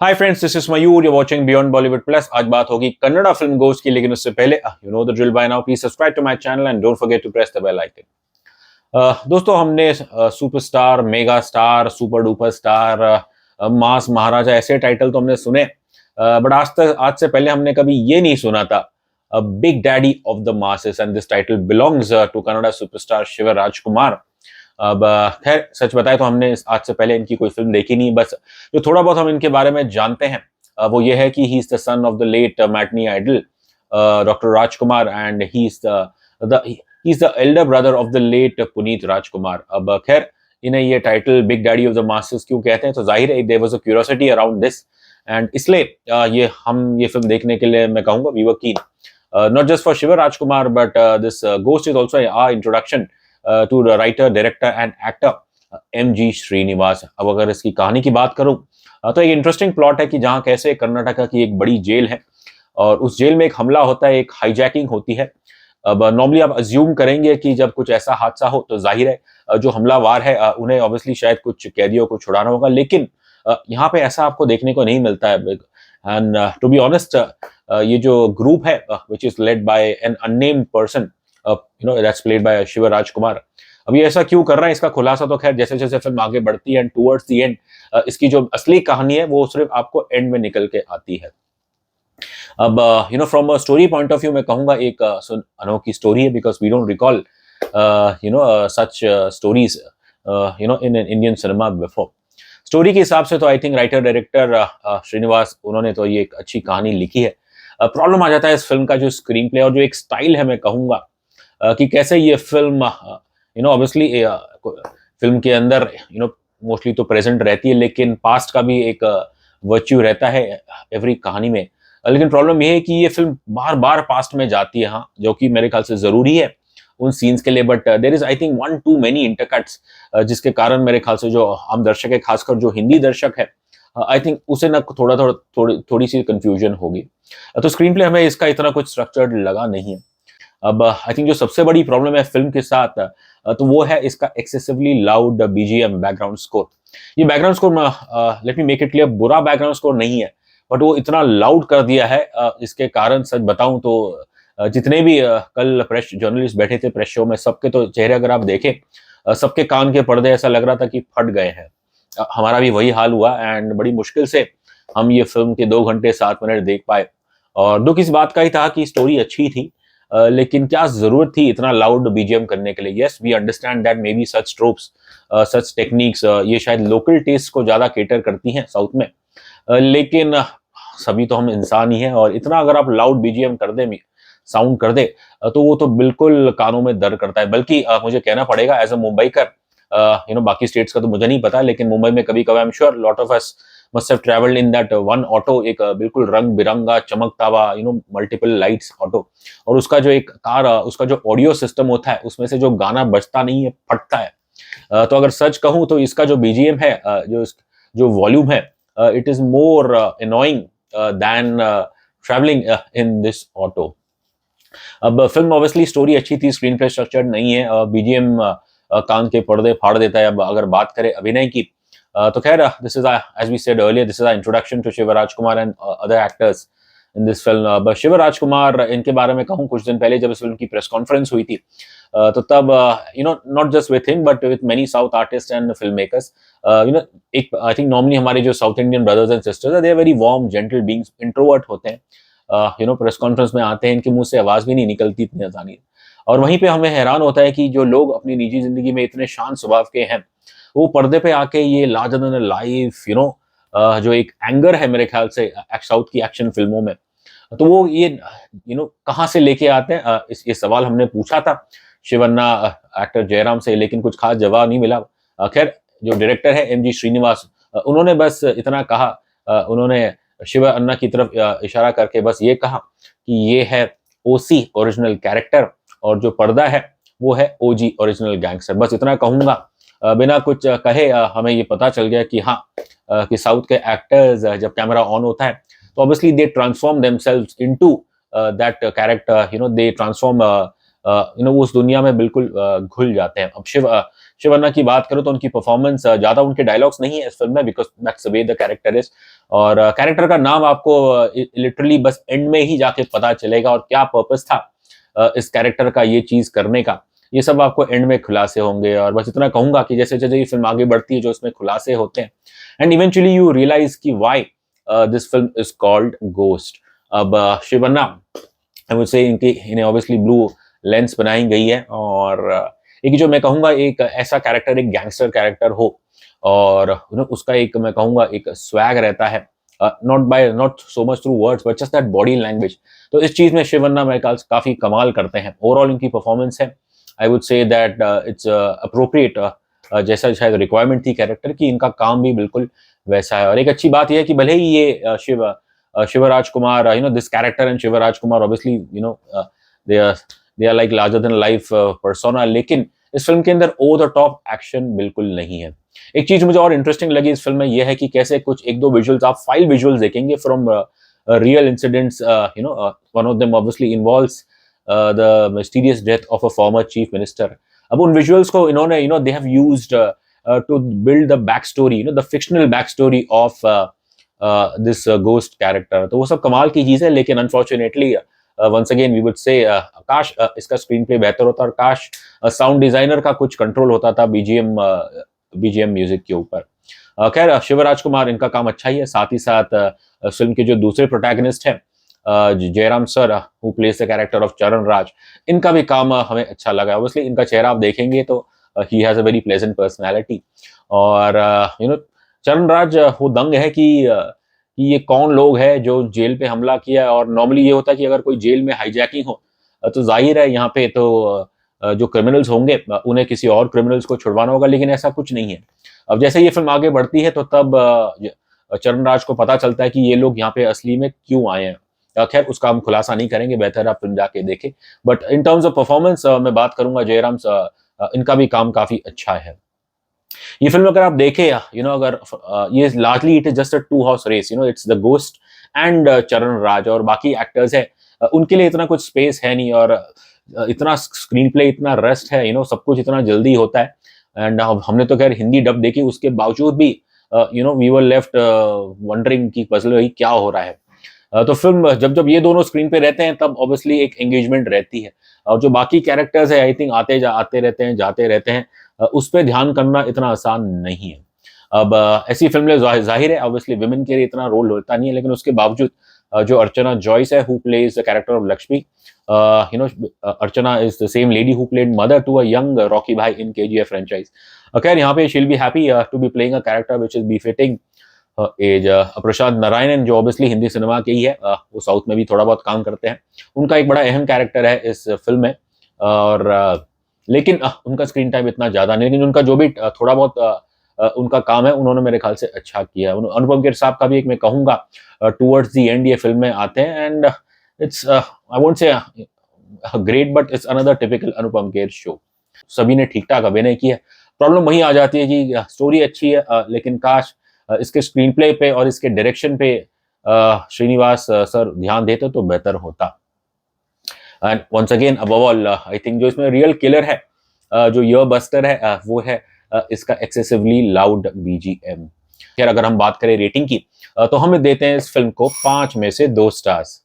Hi friends, this is Mayur, you watching beyond Bollywood plus. आज बात होगी कन्नड़ा फिल्म गोस्ट की, लेकिन उससे पहले you know the drill by now, please subscribe to my channel and don't forget to press the bell icon. दोस्तों, हमने superstar, mega star, super duper star, mass Maharaja ऐसे टाइटल तो हमने सुने, बट आज से पहले हमने कभी ये नहीं सुना था big daddy of the masses, and this title belongs to Kannada superstar Shiva Rajkumar. अब खैर सच बताए तो हमने आज से पहले इनकी कोई फिल्म देखी नहीं। बस जो थोड़ा बहुत हम इनके बारे में जानते हैं वो ये है कि he is the son of the late matinee idol doctor Rajkumar, and he is the elder brother of the late Puneeth Rajkumar. अब खैर इन्हें ये title big daddy of the masses क्यों कहते हैं, तो जाहिर है there was a curiosity around this, and इसलिए ये फिल्म देखने के लिए मैं कहूंगा we were keen, not just for Shiv Rajkumar but this ghost is also our introduction to writer, director and actor MG. Srinivas. अब अगर इसकी कहानी की बात करूं तो एक इंटरेस्टिंग प्लॉट है कि जहां कैसे कर्नाटका की एक बड़ी जेल है और उस जेल में एक हमला होता है, एक हाईजैकिंग होती है। अब नॉर्मली आप अज्यूम करेंगे कि जब कुछ ऐसा हादसा हो तो जाहिर है जो हमलावर है उन्हें ऑब्वियसली शायद कुछ कैदियों को छुड़ाना होगा, लेकिन यहाँ पे ऐसा आपको देखने को नहीं मिलता है। एंड टू बी ऑनेस्ट, ये जो ग्रुप है which is led by an unnamed person, that's played by Shiva Rajkumar. अब ये ऐसा क्यों कर रहा है, इसका खुलासा तो खैर जैसे जैसे फिल्म आगे बढ़ती है एंड टुवर्ड्स द एंड इसकी जो असली कहानी है वो सिर्फ आपको एंड में निकल के आती है। अब from a story point of view मैं कहूंगा एक अनोखी स्टोरी है, because we don't recall such stories in Indian cinema before. Story के हिसाब से तो I think writer director Srinivas उन्होंने तो ये एक अच्छी कहानी लिखी है। प्रॉब्लम आ जाता है इस फिल्म का जो स्क्रीन प्ले और जो एक स्टाइल है, मैं कहूंगा कि कैसे ये फिल्म ऑब्वियसली फिल्म के अंदर मोस्टली तो प्रेजेंट रहती है, लेकिन पास्ट का भी एक वर्च्यू रहता है एवरी कहानी में। लेकिन प्रॉब्लम ये है कि ये फिल्म बार बार पास्ट में जाती है, हाँ, जो कि मेरे ख्याल से जरूरी है उन सीन्स के लिए, but there is I think one too many intercuts, जिसके कारण मेरे ख्याल से जो आम दर्शक है, खासकर जो हिंदी दर्शक है, आई थिंक उसे ना थोड़ी सी कंफ्यूजन होगी। तो स्क्रीन प्ले हमें इसका इतना कुछ स्ट्रक्चर्ड लगा नहीं है। अब आई थिंक जो सबसे बड़ी प्रॉब्लम है फिल्म के साथ तो वो है इसका excessively loud BGM, background score. ये background score, let me make it clear, बुरा बैकग्राउंड स्कोर नहीं है, बट वो इतना लाउड कर दिया है इसके कारण सच बताऊं तो जितने भी कल प्रेस जर्नलिस्ट बैठे थे प्रेस शो में, सबके तो चेहरे अगर आप देखें, सबके कान के पर्दे ऐसा लग रहा था कि फट गए हैं। हमारा भी वही हाल हुआ, एंड बड़ी मुश्किल से हम ये फिल्म के 2 घंटे 7 मिनट देख पाए। और दुख इस बात का ही था कि स्टोरी अच्छी थी, लेकिन क्या जरूरत थी इतना लाउड बीजीएम करने के लिए। Yes, we understand that may be such tropes, such techniques ये शायद लोकल टेस्ट को ज्यादा केटर करती हैं साउथ में, लेकिन सभी तो हम इंसान ही हैं, और इतना अगर आप लाउड बीजीएम कर दे, साउंड कर दे, तो वो तो बिल्कुल कानों में दर्द करता है। बल्कि मुझे कहना पड़ेगा एज अ मुंबई का, बाकी स्टेट्स का तो मुझे नहीं पता, लेकिन मुंबई में कभी कभी I am sure lot of us must have travelled in that one auto, एक बिल्कुल रंग बिरंगा चमकता हुआ मल्टीपल लाइट्स ऑटो, और उसका जो एक कार, उसका जो ऑडियो सिस्टम होता है उसमें से जो गाना बजता नहीं है, फटता है। तो अगर सच कहूं तो इसका जो बीजीएम है, जो वॉल्यूम है, it is more annoying than travelling in this auto. अब फिल्म ऑब्वियसली स्टोरी अच्छी थी, स्क्रीन प्ले स्ट्रक्चर्ड नहीं है, बीजीएम कान के पर्दे फाड़ देता है। अब अगर बात करें अभिनय की, तो खैर this is as we said earlier, this is introduction to Shiv Rajkumar and other actors in this film. अब शिव राजकुमार, इनके बारे में कहूँ, कुछ दिन पहले जब इस फिल्म की प्रेस कॉन्फ्रेंस हुई थी, तो तब not just with him but with many south artist and film makers, एक आई थिंक नॉर्मली हमारे जो south Indian brothers and sisters है, they are very warm gentle beings, introvert होते हैं, प्रेस कॉन्फ्रेंस में आते हैं, इनके मुंह से आवाज भी नहीं निकलती इतनी आसानी। और वहीं पे हमें हैरान होता है कि जो लोग अपनी निजी जिंदगी में इतने शांत स्वभाव के हैं, वो पर्दे पे आके ये लार्जर देन लाइफ जो एक एंगर है मेरे ख्याल से साउथ की एक्शन फिल्मों में, तो वो ये कहाँ से लेके आते हैं, ये सवाल हमने पूछा था शिवन्ना एक्टर जयराम से, लेकिन कुछ खास जवाब नहीं मिला। खैर जो डायरेक्टर है एम.जी. श्रीनिवास, उन्होंने बस इतना कहा, उन्होंने शिव अन्ना की तरफ इशारा करके बस ये कहा कि ये है ओसी ओरिजिनल कैरेक्टर, और जो पर्दा है वो है ओजी ओरिजिनल गैंगस्टर। बस इतना कहूंगा, बिना कुछ कहे हमें ये पता चल गया कि हाँ, कि साउथ के एक्टर्स जब कैमरा ऑन होता है तो obviously they transform themselves into that character, they transform, उस दुनिया में बिल्कुल घुल जाते हैं। अब शिवन्ना की बात करूं तो उनकी परफॉर्मेंस, ज्यादा उनके डायलॉग्स नहीं है इस फिल्म में, because that's the way the character is. और कैरेक्टर का नाम आपको लिटरली बस एंड में ही जाके पता चलेगा, और क्या पर्पस था इस कैरेक्टर का ये चीज करने का, ये सब आपको एंड में खुलासे होंगे। और बस इतना कहूंगा कि जैसे जैसे ये फिल्म आगे बढ़ती है, जो इसमें खुलासे होते हैं, एंड इवेंचुअली यू रियलाइज कि why this film is called ghost. अब शिवन्ना, आई वुड से इन्हें ऑब्वियसली ब्लू लेंस बनाई गई है, और एक जो मैं कहूंगा एक ऐसा कैरेक्टर, एक गैंगस्टर कैरेक्टर हो, और उसका एक मैं कहूंगा एक स्वैग रहता है, not so much through words but just that body language. तो इस चीज में शिवन्ना मेरे ख्याल से काफी कमाल करते हैं। ओवरऑल इनकी परफॉर्मेंस है, I would say that it's appropriate, जैसा शायद रिक्वायरमेंट थी कैरेक्टर की, इनका काम भी बिल्कुल वैसा है। और एक अच्छी बात यह है कि भले ही ये Shivraj Kumar, this character and Shivraj Kumar obviously they are like larger than life persona, लेकिन इस फिल्म के अंदर ओवर द टॉप एक्शन बिल्कुल नहीं है। एक चीज मुझे और इंटरेस्टिंग लगी इस फिल्म में यह है कि कैसे कुछ एक दो विजुअल्स, आप 5 विजुअल्स देखेंगे from real incidents. One of them obviously involves the mysterious death of a former chief minister. अब उन विजुअल्स को इन्होंने they have used to build the back story, the fictional back story of this ghost character. तो वो सब कमाल की चीज है, लेकिन unfortunately once again we would say काश इसका स्क्रीन प्ले बेहतर होता, और काश साउंड डिजाइनर का कुछ कंट्रोल होता था बीजीएम म्यूजिक के ऊपर। खैर, शिवराज कुमार, इनका काम अच्छा ही है। साथ ही साथ फिल्म के जो दूसरे प्रोटैगनिस्ट हैं, Jairam sir, who plays the character of चरण राज, इनका भी काम हमें अच्छा लगा। ऑब्वियसली इनका चेहरा आप देखेंगे तो he has a very pleasant personality. और चरण राज वो दंग है कि ये कौन लोग हैं जो जेल पे हमला किया। और नॉर्मली ये होता है कि अगर कोई जेल में हाईजैकिंग हो तो जाहिर है यहाँ पे तो जो क्रिमिनल्स होंगे उन्हें किसी और क्रिमिनल्स को छुड़वाना होगा, लेकिन ऐसा कुछ नहीं है। अब जैसे ये फिल्म आगे बढ़ती है तो तब चरण राज को पता चलता है कि ये लोग यहाँ पे असली में क्यों आए हैं। खैर, उसका हम खुलासा नहीं करेंगे, बेहतर आप फिल्म जाके देखें। But in terms of performance मैं बात करूंगा जयराम, इनका भी काम काफी अच्छा है। ये फिल्म अगर आप देखें, अगर ये largely it is just a 2 horse race, it's the ghost and Charan Raj, और बाकी एक्टर्स है उनके लिए इतना कुछ स्पेस है नहीं, और इतना स्क्रीन प्ले इतना रेस्ट है, सब कुछ इतना जल्दी होता है। एंड हमने तो खैर हिंदी डब देखी, उसके बावजूद भी वी वर लेफ्ट वंडरिंग कि पजल भाई क्या हो रहा है। तो फिल्म जब जब ये दोनों स्क्रीन पे रहते हैं तब ऑब्वियसली एक एंगेजमेंट रहती है, और जो बाकी कैरेक्टर्स है आई थिंक आते रहते हैं, जाते रहते हैं, उस पर ध्यान करना इतना आसान नहीं है। अब ऐसी फिल्में जाहिर है ऑब्वियसली विमेन के लिए इतना रोल होता नहीं है, लेकिन उसके बावजूद जो अर्चना जॉयस है, who plays the character of Lakshmi, Archana is the same lady who played mother to a young Rocky Bhai in KGF franchise. खैर, यहाँ पे she'll be happy to be playing a character which is befitting age. Prashanth Narayanan जो obviously Hindi cinema के ही है, वो south में भी थोड़ा बहुत काम करते हैं, उनका एक बड़ा अहम कैरेक्टर है इस फिल्म में। और लेकिन उनका स्क्रीन टाइम इतना ज्यादा नहीं, लेकिन उनका जो भी थोड़ा बहुत उनका काम है उन्होंने मेरे ख्याल से अच्छा किया। अनुपम खेर साहब का भी एक मैं कहूंगा टुवर्ड्स द एंड ये फिल्म में आते हैं, and it's I won't say great but it's another typical Anupam Kher show. सभी ने ठीक ठाक अभिनय किया। प्रॉब्लम वही आ जाती है कि स्टोरी अच्छी है, लेकिन काश इसके स्क्रीन प्ले पे और इसके डायरेक्शन पे श्रीनिवास सर ध्यान देते तो बेहतर होता। And once again above all I think जो इसमें रियल किलर है, जो ईयर बस्टर है, वो है इसका एक्सेसिवली लाउड बीजीएम। खैर, अगर हम बात करें रेटिंग की, तो हम देते हैं इस फिल्म को 5 में से 2 स्टार्स।